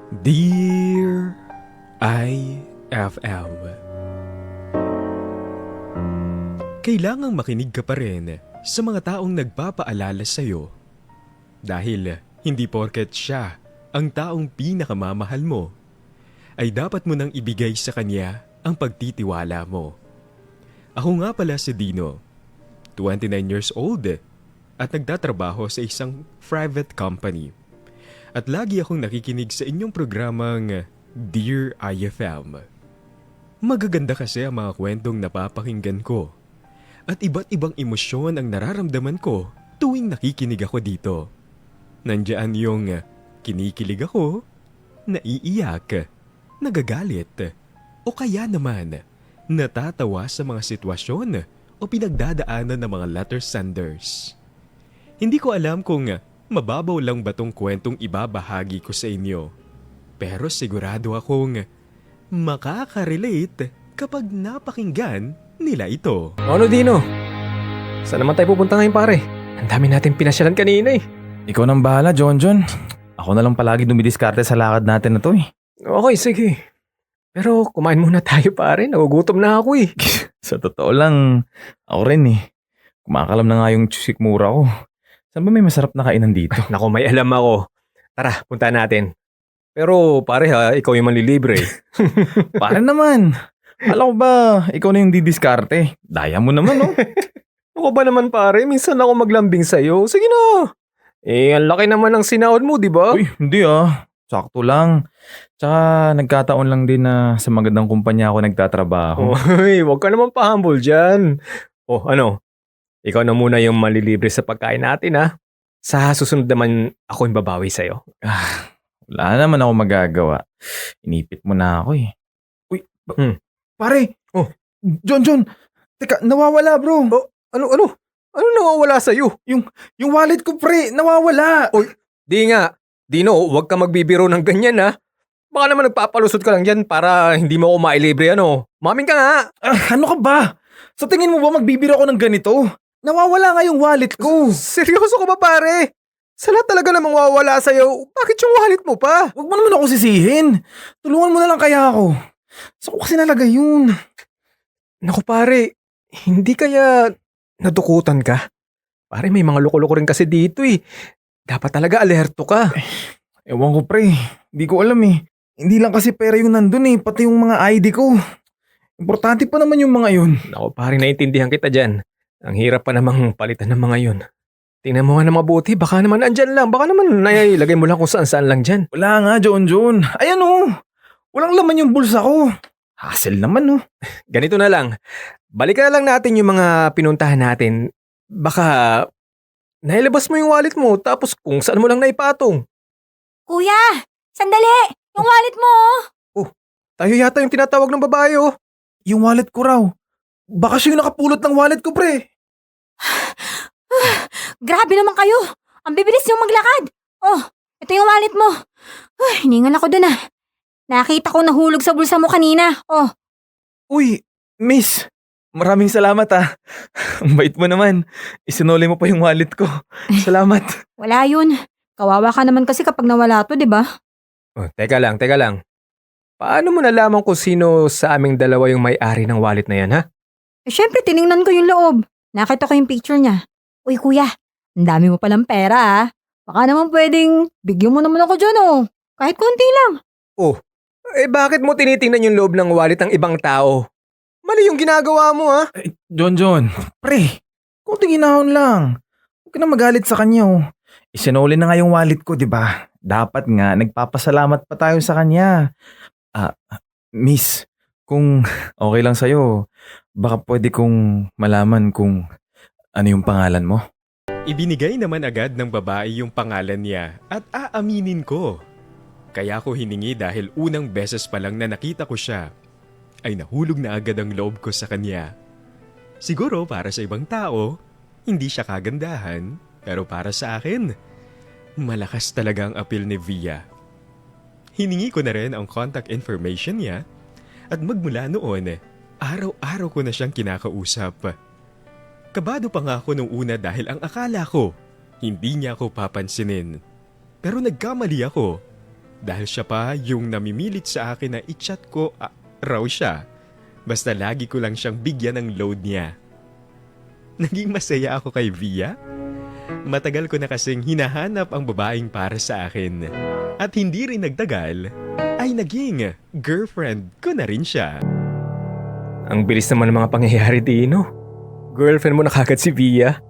Dear IFM, kailangang makinig ka pa rin sa mga taong nagpapaalala sa'yo. Dahil hindi porket siya ang taong pinakamamahal mo, ay dapat mo nang ibigay sa kanya ang pagtitiwala mo. Ako nga pala si Dino, 29 years old at nagtatrabaho sa isang private company. At lagi akong nakikinig sa inyong programang Dear IFM. Magaganda kasi ang mga kwentong napapakinggan ko. At iba't ibang emosyon ang nararamdaman ko tuwing nakikinig ako dito. Nandiyan yung kinikilig ako, naiiyak, nagagalit, o kaya naman natatawa sa mga sitwasyon o pinagdadaanan ng mga letter senders. Hindi ko alam kung mababaw lang ba tong kwentong ibabahagi ko sa inyo. Pero sigurado akong makaka-relate kapag napakinggan nila ito. Ano, Dino? Saan naman tayo pupunta ngayon, pare? Ang dami natin pinasyalan kanina eh. Ikaw nang bahala, John. Ako na lang palagi dumidiskarte sa lakad natin na to eh. Okay, sige. Pero kumain muna tayo, pare. Nagugutom na ako eh. Sa totoo lang, ako rin eh. Kumakalam na nga yung sikmura ko. Saan ba may masarap na kainan dito? Naku, may alam ako. Tara, punta natin. Pero pare ha, ikaw yung manlilibre. Pare naman. Alam ko ba, ikaw na yung didiskarte. Daya mo naman, no? Ako ba naman, pare? Minsan ako maglambing sa'yo. Sige na. Ang laki naman ng sinahod mo, di ba? Uy, hindi ah. Sakto lang. Tsaka nagkataon lang din na sa magandang kumpanya ako nagtatrabaho. Uy, wag ka naman pa-humble dyan. Oh, ano? Ikaw na muna yung manlilibre sa pagkain natin, ha? Sa susunod naman, ako yung babawi sa'yo. Wala naman ako magagawa. Inipit mo na ako eh. Uy, pare! Oh. John! Teka, nawawala bro! Oh, ano? Ano nawawala sa'yo? Yung wallet ko pre, nawawala! Uy, di nga. Dino, huwag ka magbibiro ng ganyan, ha? Baka naman nagpapalusot ka lang dyan para hindi mo ako mailibre, ano? Maming ka nga! Ano ka ba? Sa tingin mo ba magbibiro ako ng ganito? Nawawala nga yung wallet ko! Seryoso ka ba, pare? Sa lahat talaga namang mawawala sa'yo, bakit yung wallet mo pa? Huwag mo naman ako sisihin. Tulungan mo na lang kaya ako. Saan ko kasi nalagay yun? Naku, pare, hindi kaya nadukutan ka? Pare, may mga loko-loko rin kasi dito eh. Dapat talaga alerto ka. Ewan ko pre, hindi ko alam eh. Hindi lang kasi pera yung nandun eh, pati yung mga ID ko. Importante pa naman yung mga yun. Naku, pare, naiintindihan kita dyan. Ang hirap pa namang palitan ng mga yun. Tingnan mo nga na mabuti, baka naman andyan lang. Baka naman nailagay mo lang kung saan-saan lang dyan. Wala nga, John. Ayan oh, walang laman yung bulsa ko. Hassle naman oh. Ganito na lang. Balikan na lang natin yung mga pinuntahan natin. Baka nailabas mo yung wallet mo tapos kung saan mo lang naipatong. Kuya! Sandali! Yung wallet mo! Tayo yata yung tinatawag ng babae oh. Yung wallet ko raw. Baka siya yung nakapulot ng wallet ko pre. Grabe naman kayo! Ang bibilis yung maglakad! Oh, ito yung wallet mo. Hiningal ako dun ah. Nakita ko nahulog sa bulsa mo kanina. Oh, Uy, miss. Maraming salamat ah. Ang bait mo naman. Isinuli mo pa yung wallet ko. Salamat. wala yun. Kawawa ka naman kasi kapag nawala to, di ba? Oh, teka lang. Paano mo nalaman kung sino sa aming dalawa yung may-ari ng wallet na yan, ha? Syempre, tiningnan ko yung loob. Nakita ko yung picture niya. Uy, kuya, ang dami mo palang pera ah. Baka naman pwedeng bigyan mo naman ako dyan oh. Kahit konti lang. Bakit mo tinitingnan yung loob ng wallet ng ibang tao? Mali yung ginagawa mo, ha? John. Pre, kunting hinahon lang. Huwag ka na magalit sa kanya oh. Isinuli na nga yung wallet ko, di ba? Dapat nga, nagpapasalamat pa tayo sa kanya. Miss, kung okay lang sa'yo, baka pwede kong malaman kung ano yung pangalan mo? Ibinigay naman agad ng babae yung pangalan niya at aaminin ko. Kaya ko hiningi dahil unang beses pa lang na nakita ko siya, ay nahulog na agad ang loob ko sa kanya. Siguro para sa ibang tao, hindi siya kagandahan, pero para sa akin, malakas talaga ang appeal ni Via. Hiningi ko na rin ang contact information niya at magmula noon, araw-araw ko na siyang kinakausap. Kabado pa nga ako nung una dahil ang akala ko, hindi niya ako papansinin. Pero nagkamali ako Dahil siya pa yung namimilit sa akin na i-chat ko raw siya. Basta lagi ko lang siyang bigyan ng load niya. Naging masaya ako kay Via. Matagal ko na kasing hinahanap ang babaeng para sa akin. At hindi rin nagtagal, ay naging girlfriend ko na rin siya. Ang bilis naman ng mga pangyayari, Dino. Girlfriend mo na kagad si Via.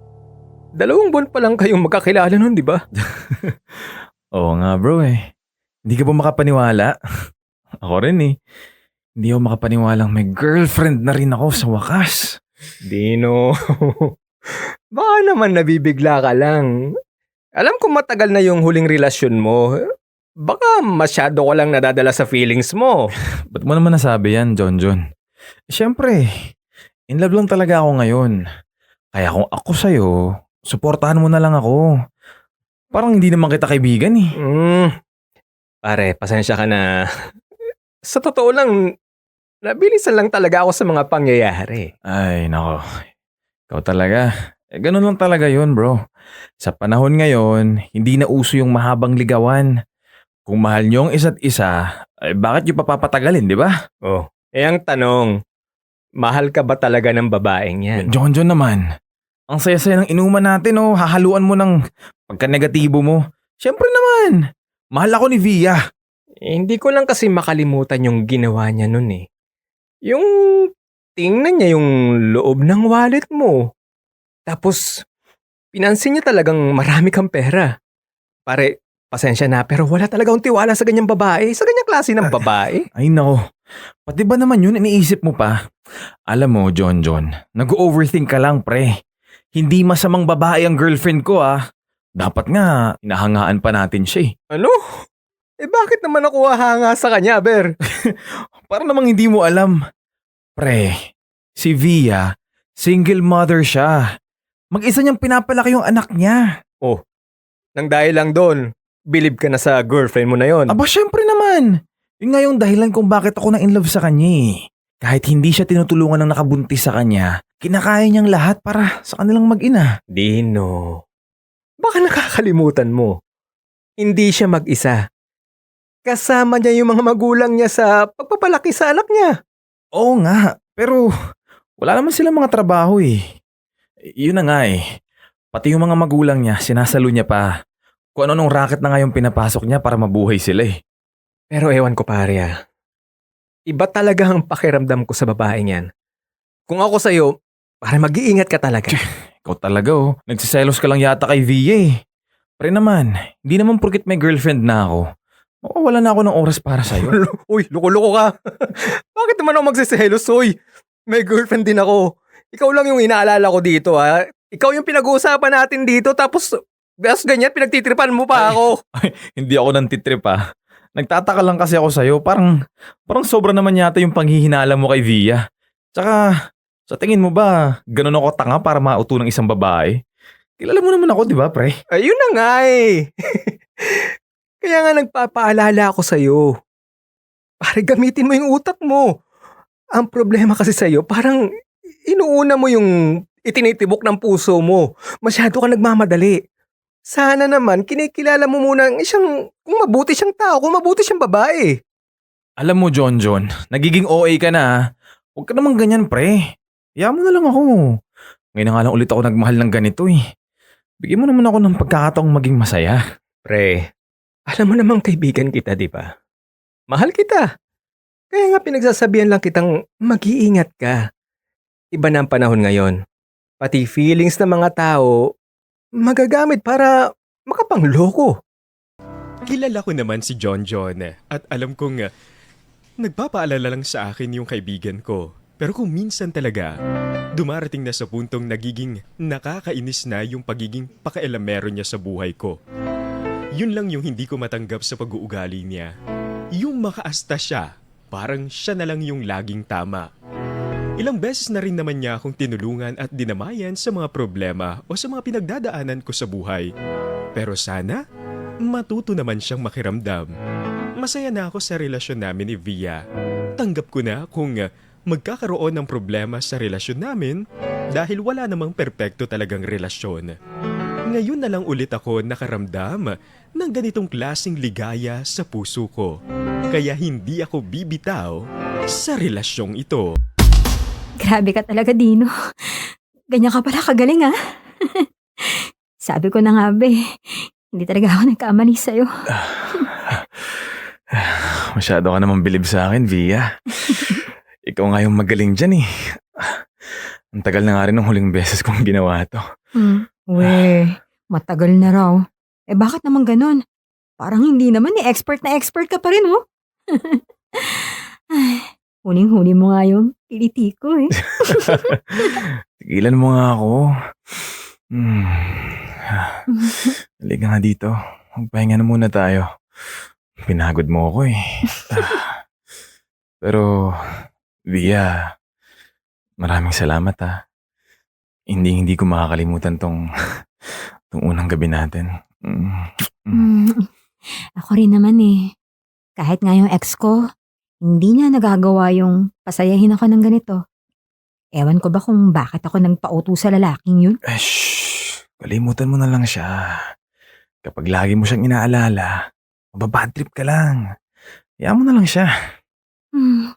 2 buwan pa lang kayong magkakilala nun, di ba? Oo nga bro eh. Hindi ka ba makapaniwala? Ako rin eh. Hindi ako makapaniwalang may girlfriend na rin ako sa wakas. Dino, baka naman nabibigla ka lang. Alam ko matagal na yung huling relasyon mo. Baka masyado ko lang nadadala sa feelings mo. Ba't mo naman nasabi yan, John? Siyempre, in love lang talaga ako ngayon. Kaya kung ako sa'yo, suportahan mo na lang ako. Parang hindi naman kita kaibigan eh. Pare, pasensya ka na. Sa totoo lang, nabilisan lang talaga ako sa mga pangyayari. Ay, nako. Ikaw talaga. Ganun lang talaga yun, bro. Sa panahon ngayon, hindi na uso yung mahabang ligawan. Kung mahal niyo ang isa't isa, ay bakit niyo papapatagalin, di ba? Oh, ang tanong, mahal ka ba talaga ng babaeng yan? John naman. Ang saya-saya ng inuman natin, oh. Hahaluan mo ng pagka-negatibo mo. Siyempre naman. Mahal ako ni Via. Hindi ko lang kasi makalimutan yung ginawa niya nun eh. Yung tingnan niya yung loob ng wallet mo. Tapos, pinansin niya talagang marami kang pera. Pare, pasensya na pero wala talaga akong tiwala sa ganyang babae. Sa ganyang klase ng babae. Ay nako. Pati ba naman yun iniisip mo pa? Alam mo, John, nag-overthink ka lang, pre. Hindi masamang babae ang girlfriend ko, ah. Dapat nga, inahangaan pa natin siya eh. Ano? Bakit naman ako hahanga sa kanya, Ber? Para namang hindi mo alam. Pre, si Via, single mother siya. Mag-isa niyang pinapalaki yung anak niya. Nang dahil lang doon, believe ka na sa girlfriend mo na yon. Aba, syempre naman. Yun nga yung dahilan kung bakit ako na in love sa kanya eh. Kahit hindi siya tinutulungan ng nakabuntis sa kanya, kinakaya niyang lahat para sa kanilang mag-ina. Dino, baka nakakalimutan mo. Hindi siya mag-isa. Kasama niya yung mga magulang niya sa pagpapalaki sa anak niya. Oo nga, pero wala naman silang mga trabaho eh. Yun na nga eh. Pati yung mga magulang niya, sinasalo niya pa. Kung ano-anong racket na nga yung pinapasok niya para mabuhay sila eh. Pero ewan ko pare ah. Iba talaga ang pakiramdam ko sa babaeng yan. Kung ako sa'yo, pare mag-iingat ka talaga. Ikaw talaga oh. Nagsiselos ka lang yata kay Via eh. Pre naman, hindi naman porkit may girlfriend na ako. Wala na ako ng oras para sa'yo. Uy, loko-loko ka. Bakit naman ako magsiselos, uy? May girlfriend din ako. Ikaw lang yung inaalala ko dito, ha? Ikaw yung pinag-uusapan natin dito, tapos ganyan, pinagtitripan mo pa ako. Hindi ako nantitrip ah. Nagtataka lang kasi ako sa'yo. Parang sobra naman yata yung panghihinala mo kay Via. Tsaka, sa tingin mo ba, ganun ako tanga para mauto ng isang babae? Kilala mo naman ako, di ba, pre? Ayun na nga eh. Kaya nga nagpapaalala ako sa'yo. Pare, gamitin mo yung utak mo. Ang problema kasi sa'yo, parang inuuna mo yung itinitibok ng puso mo. Masyado ka nagmamadali. Sana naman, kinikilala mo muna ang kung mabuti siyang tao, kung mabuti siyang babae. Alam mo, John, nagiging OA ka na ah. Huwag ka naman ganyan, pre. Hayaan mo na lang ako. Ngayon na nga lang ulit ako nagmahal ng ganito eh. Bigyan mo naman ako ng pagkakataong maging masaya. Pre, alam mo namang kaibigan kita, di ba? Mahal kita. Kaya nga pinagsasabihan lang kitang mag-iingat ka. Iba na ang panahon ngayon. Pati feelings ng mga tao, magagamit para makapangloko. Kilala ko naman si John at alam kong nagpapaalala lang sa akin yung kaibigan ko. Pero kung minsan talaga, dumarating na sa puntong nagiging nakakainis na yung pagiging pakailamero niya sa buhay ko. Yun lang yung hindi ko matanggap sa pag-uugali niya. Yung makaasta siya, parang siya na lang yung laging tama. Ilang beses na rin naman niya akong tinulungan at dinamayan sa mga problema o sa mga pinagdadaanan ko sa buhay. Pero sana, matuto naman siyang makiramdam. Masaya na ako sa relasyon namin ni Via. Tanggap ko na kung magkakaroon ng problema sa relasyon namin dahil wala namang perpekto talagang relasyon. ngayon na lang ulit ako nakaramdam ng ganitong klaseng ligaya sa puso ko. Kaya hindi ako bibitaw sa relasyong ito. Grabe ka talaga, Dino. Ganyan ka pala kagaling, ha? Sabi ko na nga, be. Hindi talaga ako nagkamali sa'yo. Masyado ka naman bilib sa akin, Via. Ikaw nga yung magaling dyan eh. Ang tagal na nga rin ng huling beses kong ginawa to. We, matagal na raw. Eh bakit naman ganun? Parang hindi naman eh. Expert na expert ka pa rin, oh. Ay, huling-huli mo nga yung kiliti ko eh. Tigilan mo nga ako. Halika nga dito. Magpahinga na muna tayo. Pinagod mo ako eh. Pero, Via, maraming salamat ha. Hindi ko makakalimutan tong unang gabi natin. Ako rin naman eh. Kahit nga yung ex ko, hindi niya nagagawa yung pasayahin ako ng ganito. Ewan ko ba kung bakit ako nagpauto sa lalaking yun? Kalimutan mo na lang siya. Kapag lagi mo siyang inaalala, mababad trip ka lang. Hayaan mo na lang siya.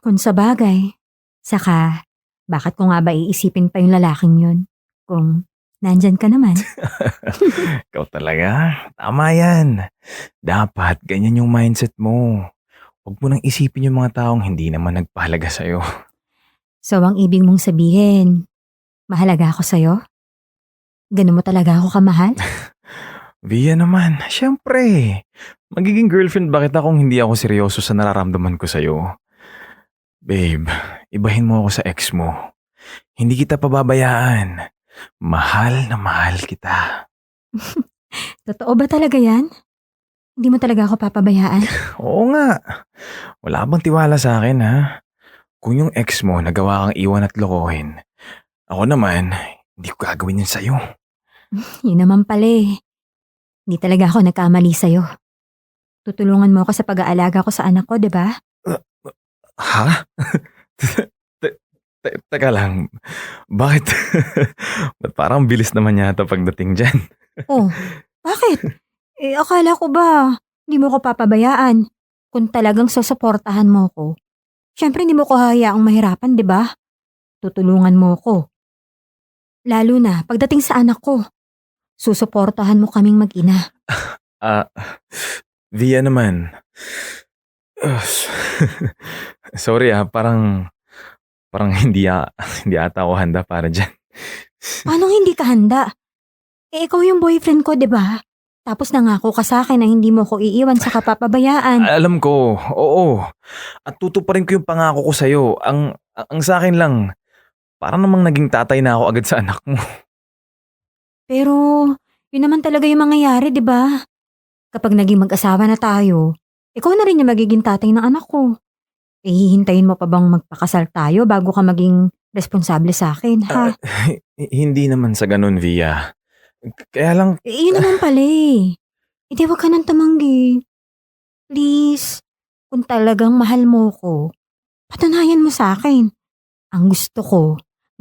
Kung sa bagay. Saka, bakit ko nga ba iisipin pa yung lalaking yun? Kung nandyan ka naman. Ikaw talaga. Tama yan. Dapat ganyan yung mindset mo. Huwag mo nang isipin yung mga taong hindi naman nagpahalaga sa'yo. So, ang ibig mong sabihin, mahalaga ako sa'yo? Ganun mo talaga ako kamahal? Via naman, syempre. Magiging girlfriend ba kita kung hindi ako seryoso sa nararamdaman ko sa'yo? Babe, ibahin mo ako sa ex mo. Hindi kita pababayaan. Mahal na mahal kita. Totoo ba talaga yan? Hindi mo talaga ako papabayaan? Oo nga. Wala bang tiwala sa akin ha? Kung yung ex mo nagawa kang iwan at lokohin, ako naman, hindi ko gagawin yun sa'yo. Yun naman pala eh. Hindi talaga ako nagkamali sa'yo. Tutulungan mo ako sa pag-aalaga ko sa anak ko, di ba? Ha? Teka lang. Bakit? Ba't parang bilis naman yata pagdating dyan? Oh, bakit? Eh, akala ko ba hindi mo ko papabayaan? Kung talagang susuportahan mo ko, syempre hindi mo ko hayaang mahirapan, di ba? Tutulungan mo ko. Lalo na pagdating sa anak ko, susuportahan mo kaming mag-ina. Via naman. Sorry parang hindi ata ako handa para dyan. Paano hindi ka handa? Eh, ikaw yung boyfriend ko, di ba? Tapos nangako ka sa akin na hindi mo ko iiwan sa kapapabayaan. Alam ko, oo. At tutuparin ko yung pangako ko sa'yo. Ang sa akin lang, parang namang naging tatay na ako agad sa anak mo. Pero, yun naman talaga yung mangyayari, di ba? Kapag naging mag-asawa na tayo, ikaw na rin yung magiging tatay ng anak ko. Eh, hihintayin mo pa bang magpakasal tayo bago ka maging responsable sa akin, ha? Hindi naman sa ganun, Via. Kaya lang, Eh, yun naman pala eh. Hindi, wag ka nang tumanggi. Please, kung talagang mahal mo ko, patunayan mo sa akin. Ang gusto ko,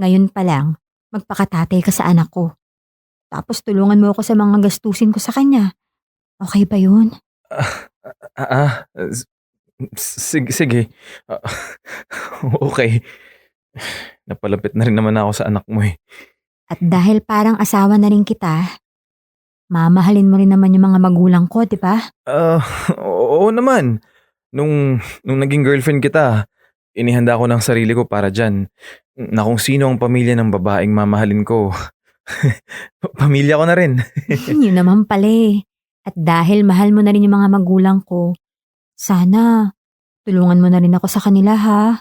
ngayon pa lang, magpakatatay ka sa anak ko. Tapos tulungan mo ako sa mga gastusin ko sa kanya. Okay ba yun? sige. Okay. Napalapit na rin naman ako sa anak mo eh. At dahil parang asawa na rin kita, mamahalin mo rin naman yung mga magulang ko, di ba? Oo naman. Nung naging girlfriend kita, inihanda ko ng sarili ko para dyan. Na kung sino ang pamilya ng babaeng mamahalin ko. Pamilya ko na rin. Yun naman pala eh. At dahil mahal mo na rin yung mga magulang ko, sana tulungan mo na rin ako sa kanila ha.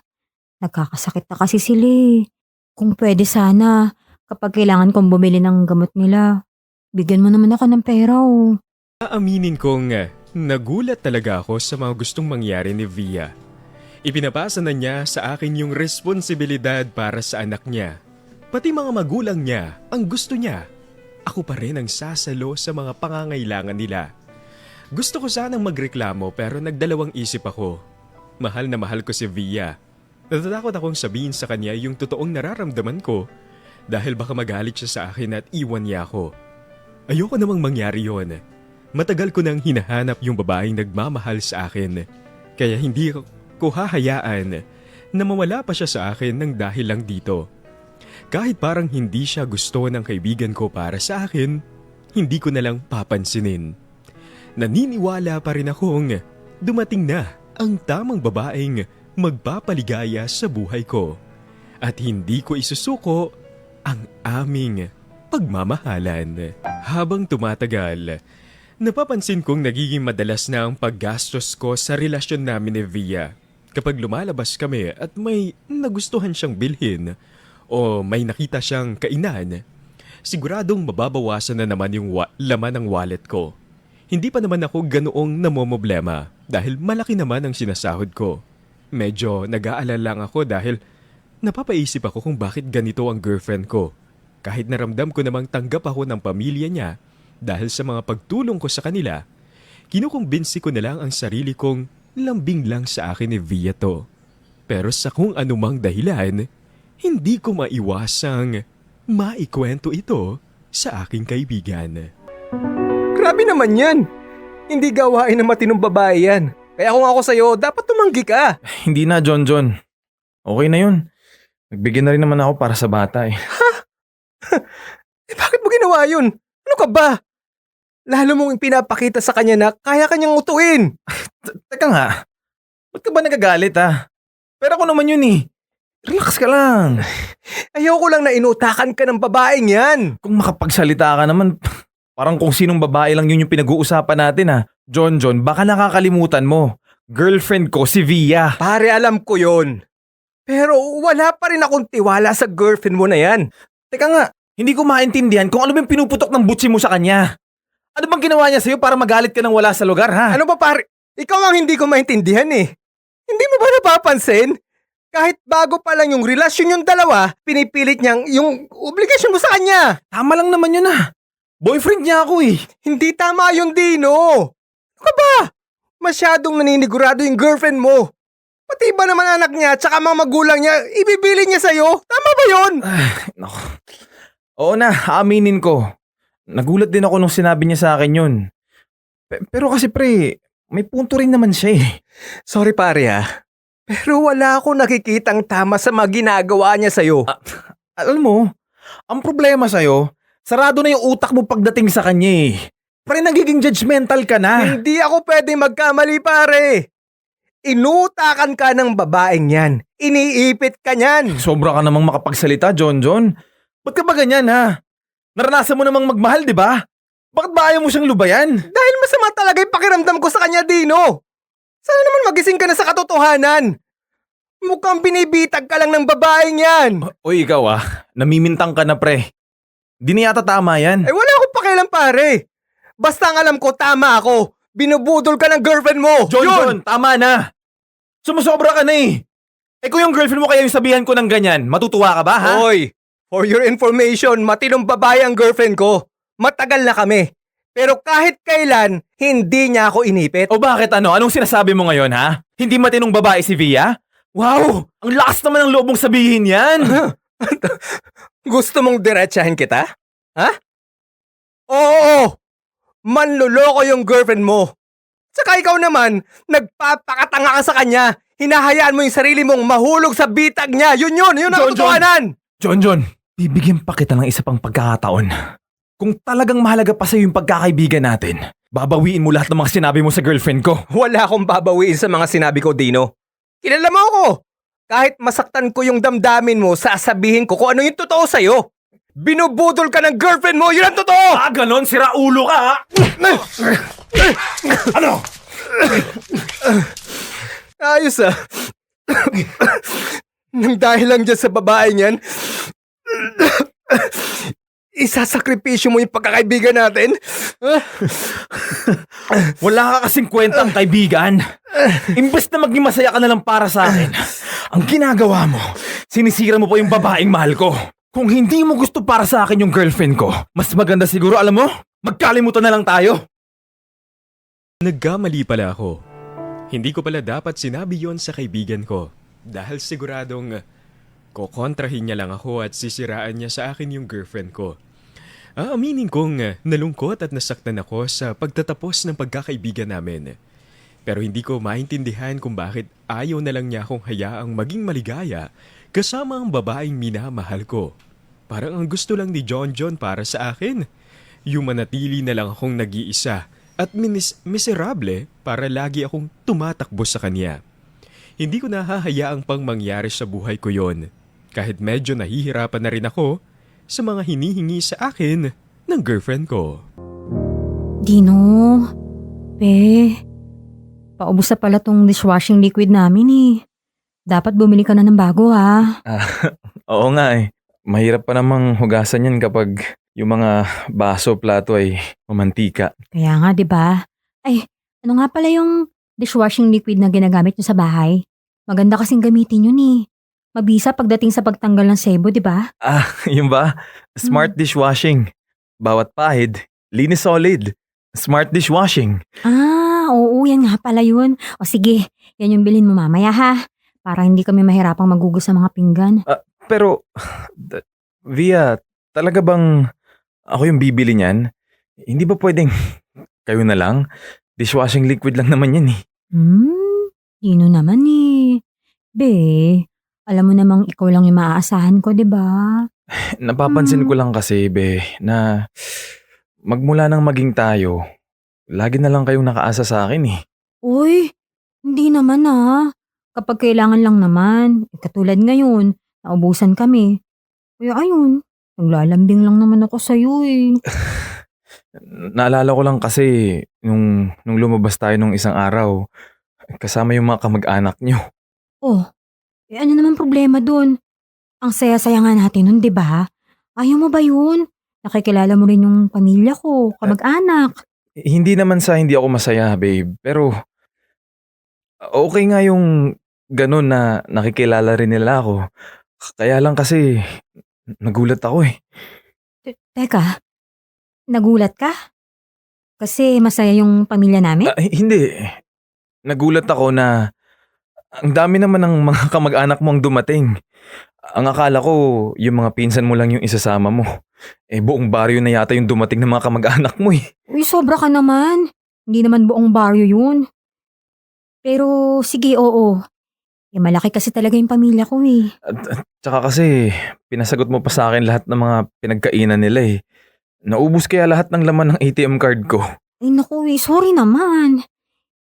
Nagkakasakit na kasi sila eh. Kung pwede sana, kapag kailangan kong bumili ng gamot nila, bigyan mo naman ako ng pera oh. Aaminin kong nagulat talaga ako sa mga gustong mangyari ni Via. Ipinapasa na niya sa akin yung responsibilidad para sa anak niya. Pati mga magulang niya, ang gusto niya. Ako pa rin ang sasalo sa mga pangangailangan nila. Gusto ko sanang magreklamo pero nagdalawang isip ako. Mahal na mahal ko si Via. Natatakot akong sabihin sa kanya yung totoong nararamdaman ko dahil baka magalit siya sa akin at iwan niya ako. Ayoko namang mangyari yon. Matagal ko nang hinahanap yung babaeng nagmamahal sa akin. Kaya hindi ko hahayaan na mawala pa siya sa akin ng dahil lang dito. Kahit parang hindi siya gusto ng kaibigan ko para sa akin, hindi ko na lang papansinin. Naniniwala pa rin akong dumating na ang tamang babaeng magpapaligaya sa buhay ko. At hindi ko isusuko ang aming pagmamahalan. Habang tumatagal, napapansin kong nagiging madalas na ang paggastos ko sa relasyon namin ni Via. Kapag lumalabas kami at may nagustuhan siyang bilhin o may nakita siyang kainan, siguradong mababawasan na naman yung laman ng wallet ko. Hindi pa naman ako ganoong namomoblema dahil malaki naman ang sinasahod ko. Medyo nag-aalala lang ako dahil napapaisip ako kung bakit ganito ang girlfriend ko. Kahit naramdam ko namang tanggap ako ng pamilya niya dahil sa mga pagtulong ko sa kanila, kinukumbinsi ko na lang ang sarili kong lambing lang sa akin ni Via to. Pero sa kung anumang dahilan, hindi ko maiwasang maikwento ito sa aking kaibigan. Grabe naman yan. Hindi gawain ng matinong babae yan. Kaya kung ako sa'yo, dapat tumanggi ka. Hindi na, John. Okay na yun. Nagbigyan na rin naman ako para sa bata eh. Bakit mo ginawa yun? Ano ka ba? Lalo mong pinapakita sa kanya na kaya kanyang utuin. Teka nga, ba't ka ba nagagalit Pero ako naman yun eh. Relax ka lang. Ayoko lang na inutakan ka ng babaeng yan. Kung makapagsalita ka naman, parang kung sinong babae lang yun yung pinag-uusapan natin John, baka nakakalimutan mo. Girlfriend ko si Via. Pare, alam ko yon. Pero wala pa rin akong tiwala sa girlfriend mo na yan. Teka nga, hindi ko maintindihan kung ano bang pinuputok ng butsi mo sa kanya. Ano bang ginawa niya sa'yo para magalit ka nang wala sa lugar Ano ba pare? Ikaw ang hindi ko maintindihan eh. Hindi mo ba napapansin? Kahit bago pa lang yung relasyon yung dalawa, pinipilit niyang yung obligasyon mo sa kanya. Tama lang naman yun Boyfriend niya ako eh. Hindi tama yun, Dino. Ano ka ba? Masyadong naninigurado yung girlfriend mo. Pati ba naman anak niya at saka mga magulang niya, ibibili niya sa'yo? Tama ba yun? Nako. Oo na, aaminin ko. Nagulat din ako nung sinabi niya sa akin yun. Pero kasi pre, may punto rin naman siya eh. Sorry pare pero wala akong nakikitang tama sa mga ginagawa niya sa'yo. Alam mo, ang problema sa'yo, sarado na yung utak mo pagdating sa kanya eh. Pre, nagiging judgmental ka na. Hindi ako pwede magkamali pare. Inutakan ka ng babaeng yan. Iniipit ka niyan. Sobra ka namang makapagsalita, John. Ba't ka ba ganyan Naranasan mo namang magmahal, di ba? Bakit ba ayaw mo siyang lubayan? Dahil masama talaga yung pakiramdam ko sa kanya, Dino. Sana naman magising ka na sa katotohanan. Mukhang binibitag ka lang ng babaeng yan. Uy, ikaw namimintang ka na pre. Di na yata tama yan. Wala akong pakialam pare. Basta ang alam ko, tama ako. Binubudol ka ng girlfriend mo. John, tama na. Sumusobra ka na eh. Kung yung girlfriend mo kaya yung sabihan ko ng ganyan, matutuwa ka ba Hoy, for your information, matinong babae ang girlfriend ko. Matagal na kami. Pero kahit kailan, hindi niya ako inipit. O bakit Anong sinasabi mo ngayon Hindi matinong babae si Via? Wow! Ang lakas naman ng loob mong sabihin yan! Gusto mong diretsahin kita? Oo! Manloloko yung girlfriend mo. Saka ikaw naman, nagpapakatanga ka sa kanya. Hinahayaan mo yung sarili mong mahulog sa bitag niya. Yun ang katotohanan! John, bibigyan pa kita ng isa pang pagkakataon. Kung talagang mahalaga pa sa'yo yung pagkakaibigan natin, babawiin mo lahat ng mga sinabi mo sa girlfriend ko. Wala akong babawiin sa mga sinabi ko, Dino. Kilala mo ako. Kahit masaktan ko yung damdamin mo, sasabihin ko kung ano yung totoo sa'yo. Binubudol ka ng girlfriend mo, yun ang totoo! Ganon? Sira ulo ka Ano? Ayos Nang dahil lang dyan sa babae niyan, isasakripisyo mo yung pagkakaibigan natin? Wala ka kasing kwentang kaibigan. Imbes na maging masaya ka na lang para sa akin, ang ginagawa mo, sinisira mo pa yung babaeng mahal ko. Kung hindi mo gusto para sa akin yung girlfriend ko, mas maganda siguro, alam mo, magkalimutan na lang tayo. Nagkamali pala ako. Hindi ko pala dapat sinabi yon sa kaibigan ko dahil siguradong kokontrahin niya lang ako at sisiraan niya sa akin yung girlfriend ko. Aaminin kong nalungkot at nasaktan ako sa pagtatapos ng pagkakaibigan namin. Pero hindi ko maintindihan kung bakit ayaw na lang niya akong hayaang maging maligaya kasama ang babaeng minamahal ko. Parang ang gusto lang ni John John para sa akin. Yung manatili na lang akong nag-iisa at miserable para lagi akong tumatakbo sa kanya. Hindi ko nahahayaang pang mangyari sa buhay ko yon. Kahit medyo nahihirapan na rin ako sa mga hinihingi sa akin ng girlfriend ko. Dino, paubos na pala tong dishwashing liquid namin eh. Dapat bumili ka na ng bago ha. Oo nga eh. Mahirap pa namang hugasan yan kapag yung mga baso, plato ay mamantika. Kaya nga 'di ba? Ay, ano nga pala yung dishwashing liquid na ginagamit nyo sa bahay? Maganda kasing gamitin yun eh. Mabisa pagdating sa pagtanggal ng sebo, 'di ba? Yun ba? Smart dishwashing. Bawat pahid, linis solid. Smart dishwashing. Oo, yan nga pala yun. O sige, yan yung bilhin mo mamaya ha. Para hindi kami mahirapang magugas sa mga pinggan. Pero, Via, talaga bang ako yung bibili niyan? Hindi ba pwedeng kayo na lang? Dishwashing liquid lang naman yan eh. Dino naman eh. Be, alam mo namang ikaw lang yung maaasahan ko, 'di ba? Napapansin ko lang kasi, be, na magmula nang maging tayo, lagi na lang kayong nakaasa sa akin eh. Uy, hindi naman ah. Kapag kailangan lang naman. Katulad ngayon, naubusan kami. Kaya ayun, naglalambing lang naman ako sa'yo eh. Naalala ko lang kasi nung lumabas tayo nung isang araw, kasama yung mga kamag-anak nyo. Oh, ano naman problema dun? Ang saya-saya nga natin nun, di ba? Ayaw mo ba yun? Nakikilala mo rin yung pamilya ko, kamag-anak. Hindi naman sa hindi ako masaya, babe. Pero okay nga yung ganun na nakikilala rin nila ako. Kaya lang kasi nagulat ako eh. Teka, nagulat ka? Kasi masaya yung pamilya namin? Hindi. Nagulat ako na ang dami naman ng mga kamag-anak mo ang dumating. Ang akala ko, yung mga pinsan mo lang yung isasama mo. Buong baryo na yata yung dumating ng mga kamag-anak mo eh. Uy, sobra ka naman. Hindi naman buong baryo yun. Pero sige, oo. Malaki kasi talaga yung pamilya ko eh. At tsaka kasi, pinasagot mo pa sa akin lahat ng mga pinagkainan nila eh. Naubos kaya lahat ng laman ng ATM card ko. Ay naku sorry naman.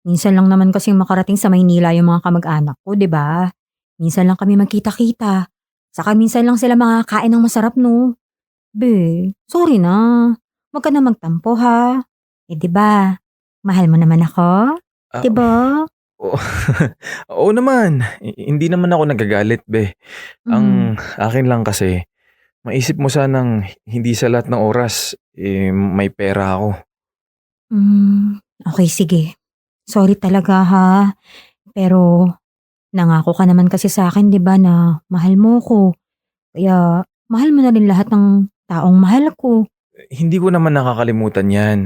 Minsan lang naman kasi makarating sa Maynila yung mga kamag-anak ko, di ba? Minsan lang kami magkita-kita. Saka minsan lang sila makakain ng masarap, no? Be, sorry na. Huwag ka na magtampo, ha? Di ba? Mahal mo naman ako? Di ba? Oo naman. Hindi naman ako nagagalit, be. Ang akin lang kasi, maisip mo sanang hindi sa lahat ng oras, may pera ako. Okay, sige. Sorry talaga, ha? Pero, nangako ka naman kasi sa akin, di ba, na mahal mo ko. Kaya, mahal mo na rin lahat ng taong mahal ko. Hindi ko naman nakakalimutan yan.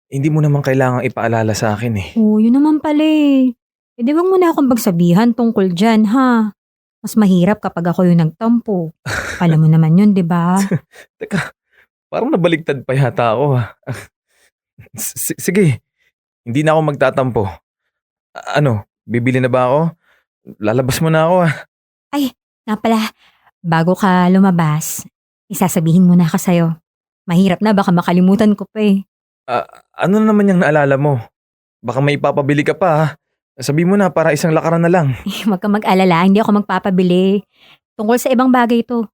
Hindi mo naman kailangang ipaalala sa akin eh. Oo, yun naman pala eh. Di wag mo na akong pagsabihan tungkol dyan, ha? Mas mahirap kapag ako yung nagtampo. Alam mo naman yun, di ba? Teka, parang nabaligtad pa yata ako ha. Sige, hindi na ako magtatampo. Ano, bibili na ba ako? Lalabas mo na ako ha. Nga pala, bago ka lumabas, isasabihin mo na ako sa'yo. Mahirap na, baka makalimutan ko pa eh. Ano naman yung naalala mo? Baka may ipapabili ka pa ha. Sabi mo na para isang lakaran na lang. Huwag ka mag-alala, hindi ako magpapabili. Tungkol sa ibang bagay to.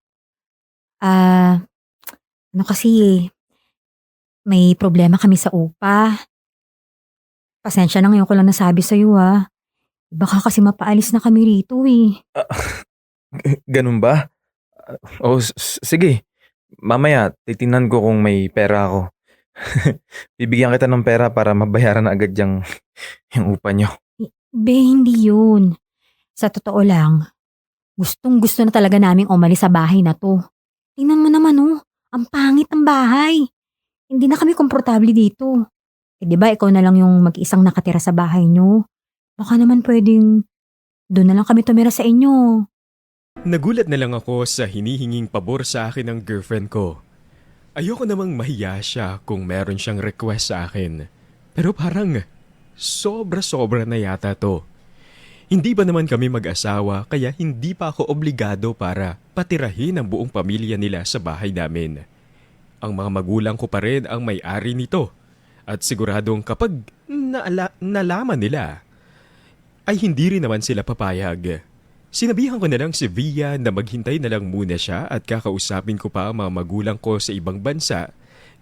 Ano kasi may problema kami sa upa. Pasensya na ngayon ko lang nasabi sa'yo ha. Baka kasi mapaalis na kami rito eh. Ganun ba? Sige. Mamaya, titingnan ko kung may pera ako. Bibigyan kita ng pera para mabayaran na agad yung upa nyo. Be, hindi yun. Sa totoo lang, gustong gusto na talaga naming umalis sa bahay na to. Tingnan mo naman ang pangit ng bahay. Hindi na kami komportable dito. Di ba ikaw na lang yung mag-isang nakatira sa bahay nyo? Baka naman pwedeng doon na lang kami tumira sa inyo. Nagulat na lang ako sa hinihinging pabor sa akin ng girlfriend ko. Ayoko namang mahiya siya kung meron siyang request sa akin. Pero parang sobra-sobra na yata to. Hindi ba naman kami mag-asawa kaya hindi pa ako obligado para patirahin ang buong pamilya nila sa bahay namin. Ang mga magulang ko pa rin ang may-ari nito. At siguradong kapag nalaman nila, ay hindi rin naman sila papayag. Sinabihan ko na lang si Via na maghintay na lang muna siya at kakausapin ko pa ang mga magulang ko sa ibang bansa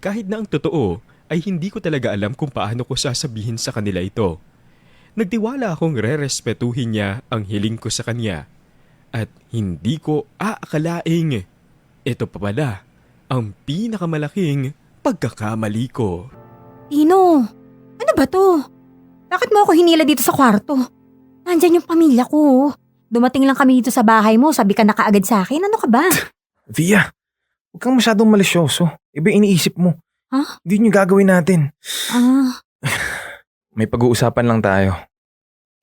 kahit na ang totoo ay hindi ko talaga alam kung paano ko sasabihin sa kanila ito. Nagtiwala akong rerespetuhin niya ang hiling ko sa kanya at hindi ko aakalaing ito pa pala ang pinakamalaking pagkakamali ko. Tino, ano ba to? Bakit mo ako hinila dito sa kwarto? Nandyan yung pamilya ko. Dumating lang kami dito sa bahay mo, sabi ka na kaagad sa akin. Ano ka ba? Via, huwag kang masyadong malisyoso. Iba iniisip mo. Ha? Hindi nyo gagawin natin. Ah, May pag-uusapan lang tayo.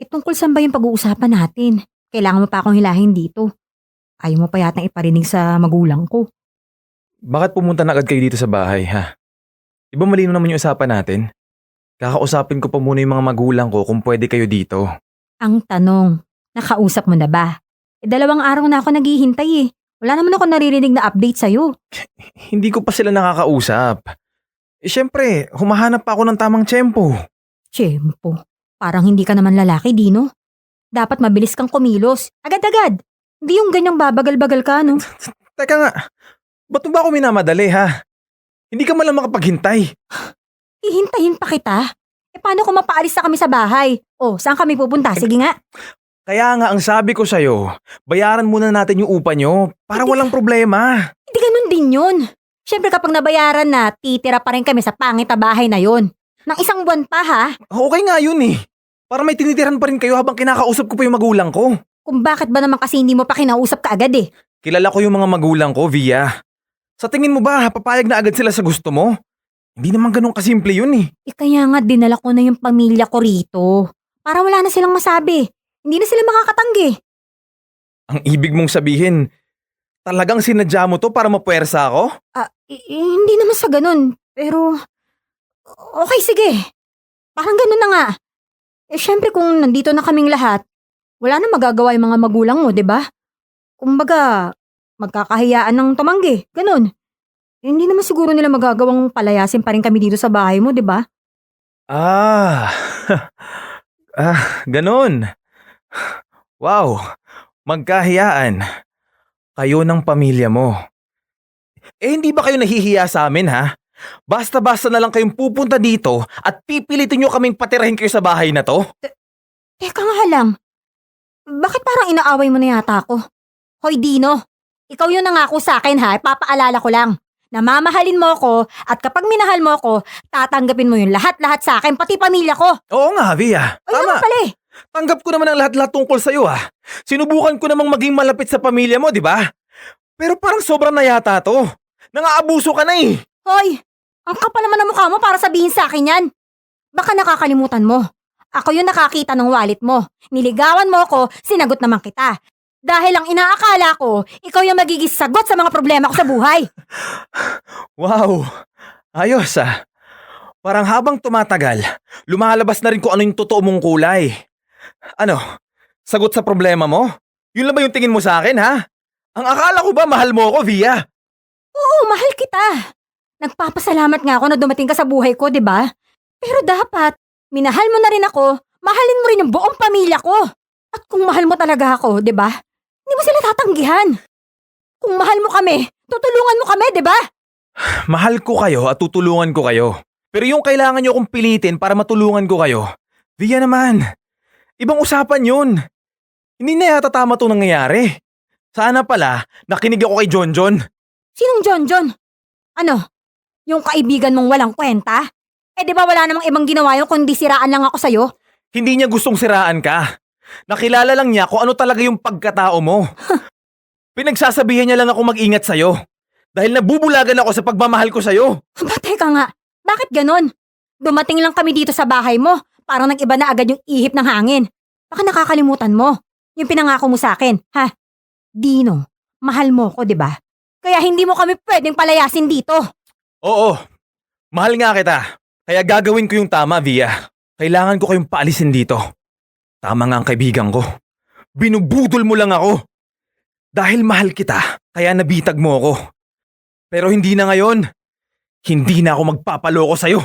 tungkol saan ba yung pag-uusapan natin? Kailangan mo pa akong hilahin dito. Ayaw mo pa yatang iparinig sa magulang ko. Bakit pumunta na agad kayo dito sa bahay, ha? Iba malino naman yung usapan natin. Kakausapin ko pa muna yung mga magulang ko kung pwede kayo dito. Ang tanong, nakausap mo na ba? 2 araw na ako naghihintay eh. Wala naman ako naririnig na update sa'yo. Hindi ko pa sila nakakausap. Siyempre, humahanap pa ako ng tamang tiyempo. Tiyempo, parang hindi ka naman lalaki, Dino. Dapat mabilis kang kumilos. Agad-agad. Hindi yung ganyang babagal-bagal ka, no? Teka nga, ba't mo ba ako minamadali, ha? Hindi ka malang makapaghintay. Hihintayin pa kita. Paano kung mapaalis na kami sa bahay? Saan kami pupunta? Sige nga. Kaya nga ang sabi ko sa'yo, bayaran muna natin yung upa nyo para walang problema. Hindi ganun din yun. Siyempre kapag nabayaran na, titira pa rin kami sa pangit na bahay na yun. Nang 1 buwan pa ha? Okay nga yun eh. Para may tinitiran pa rin kayo habang kinakausap ko pa yung magulang ko. Kung bakit ba naman kasi hindi mo pa kinausap ka agad eh. Kilala ko yung mga magulang ko, Via. Sa tingin mo ba, papayag na agad sila sa gusto mo? Hindi naman ganun kasimple yun eh. Kaya nga dinala ko na yung pamilya ko rito. Para wala na silang masabi. Hindi na sila makakatanggi. Ang ibig mong sabihin, talagang sinadya mo to para mapuwersa ako? Hindi naman sa ganun. Pero, okay sige. Parang ganun na nga. Syempre kung nandito na kaming lahat, wala na magagawa yung mga magulang mo, 'di ba? Kumbaga, magkakahiyaan ng tumanggi. Ganun. Hindi naman siguro nila magagawang palayasin pa rin kami dito sa bahay mo, 'di ba? Ah, ganun. Wow, magkahiyaan. Kayo ng pamilya mo. Hindi ba kayo nahihiya sa amin, ha? Basta-basta na lang kayong pupunta dito at pipilitin nyo kaming patirahin kayo sa bahay na to? Teka nga lang. Bakit parang inaaway mo na yata ako? Hoy Dino, ikaw yung nangako sa akin ha, papaalala ko lang. Namamahalin mo ako at kapag minahal mo ako, tatanggapin mo yung lahat-lahat sa akin, pati pamilya ko. Oo nga, Via. Ay naman pala eh. Tanggap ko naman ang lahat-lahat tungkol sa'yo, ha? Sinubukan ko namang maging malapit sa pamilya mo, di ba? Pero parang sobrang na yata to. Nangaabuso ka na eh. Hoy, ang kapal naman ng mukha mo para sabihin sa akin yan. Baka nakakalimutan mo. Ako yung nakakita ng wallet mo. Niligawan mo ako, sinagot naman kita. Dahil ang inaakala ko, ikaw yung magiging sagot sa mga problema ko sa buhay. Wow, ayos ah. Parang habang tumatagal, lumalabas na rin kung ano yung totoo mong kulay. Ano, sagot sa problema mo? Yun lang ba yung tingin mo sa akin, ha? Ang akala ko ba mahal mo ako, Via? Oo, mahal kita. Nagpapasalamat nga ako na dumating ka sa buhay ko, di ba? Pero dapat, minahal mo na rin ako, mahalin mo rin yung buong pamilya ko. At kung mahal mo talaga ako, di ba? Hindi mo sila tatanggihan. Kung mahal mo kami, tutulungan mo kami, di ba? Mahal ko kayo at tutulungan ko kayo. Pero yung kailangan nyo kong pilitin para matulungan ko kayo, Via naman. Ibang usapan yun. Hindi na yata tama itong nangyayari. Sana pala, nakinig ako kay John. Sinong John? Ano? Yung kaibigan mong walang kwenta? Di ba wala namang ibang ginawa yun kundi siraan lang ako sa'yo? Hindi niya gustong siraan ka. Nakilala lang niya kung ano talaga yung pagkatao mo. Pinagsasabihan niya lang ako mag-ingat sa'yo. Dahil nabubulagan ako sa pagmamahal ko sa'yo. Teka nga, bakit ganon? Dumating lang kami dito sa bahay mo, parang nag-iba na agad yung ihip ng hangin. Baka nakakalimutan mo, yung pinangako mo sa akin, ha? Dino, mahal mo ko, di ba? Kaya hindi mo kami pwedeng palayasin dito. Oo, mahal nga kita. Kaya gagawin ko yung tama, Via. Kailangan ko kayong paalisin dito. Tama nga ang kaibigan ko. Binubudol mo lang ako. Dahil mahal kita, kaya nabitag mo ako. Pero hindi na ngayon. Hindi na ako magpapaloko sa'yo.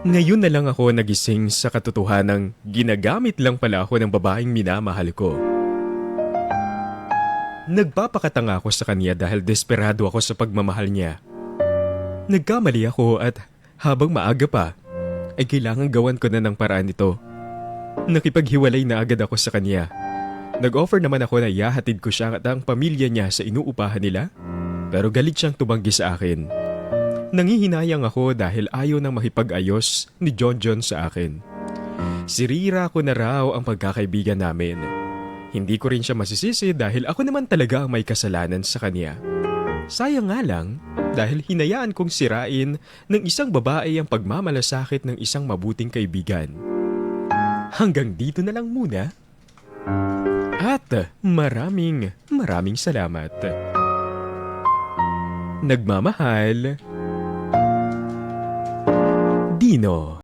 Ngayon na lang ako nagising sa katotohanang ginagamit lang pala ako ng babaeng minamahal ko. Nagpapakatanga ako sa kanya dahil desperado ako sa pagmamahal niya. Nagkamali ako at habang maaga pa, ay kailangan gawan ko na ng paraan ito. Nakipaghiwalay na agad ako sa kanya. Nag-offer naman ako na ihahatid ko siya at ang pamilya niya sa inuupahan nila, pero galit siyang tumanggi sa akin. Nangihinayang ako dahil ayaw nang makipag-ayos ni John sa akin. Sirira ko na raw ang pagkakaibigan namin. Hindi ko rin siya masisisi dahil ako naman talaga ang may kasalanan sa kanya. Sayang nga lang dahil hinayaan kong sirain ng isang babae ang pagmamalasakit ng isang mabuting kaibigan. Hanggang dito na lang muna. At maraming salamat. Nagmamahal, Dino.